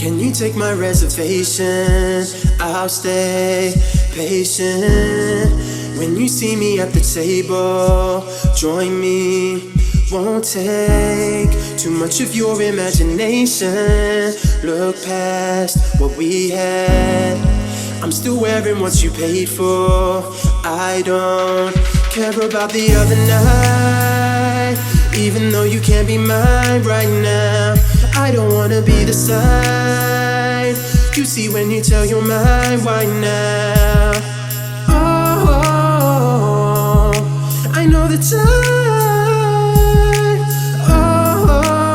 Can you take my reservation? I'll stay patient. When you see me at the table, join me. Won't take too much of your imagination. Look past what we had. I'm still wearing what you paid for. I don't care about the other night. Even though you can't be mine right now, I don't wanna be the side you see when you tell your mind right now. Oh, I know the time. Oh,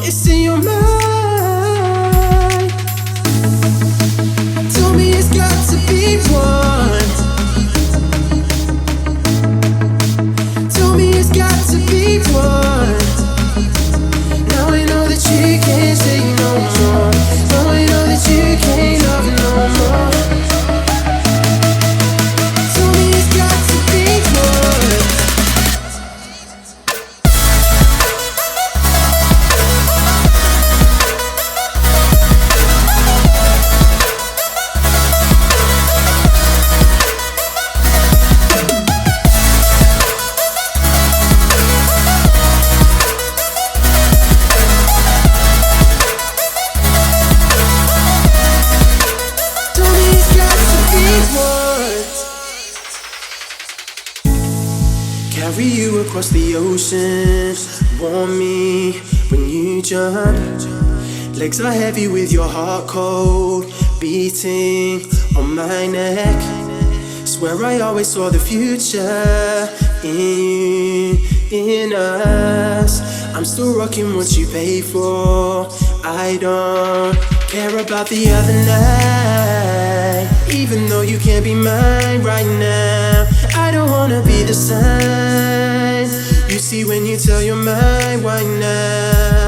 it's in your mind. Told me it's got to be one. Told me it's got to be one. Now I know that you can't say no more. Now I know that you can't love no more. Told me it's got to be one. Carry you across the ocean, warm me when you jump. Legs are heavy with your heart cold, beating on my neck. Swear I always saw the future in you, in us. I'm still rocking what you paid for. I don't care about the other night. Even though you can't be mine right now, I don't wanna be the sign you see when you tell your mind right now.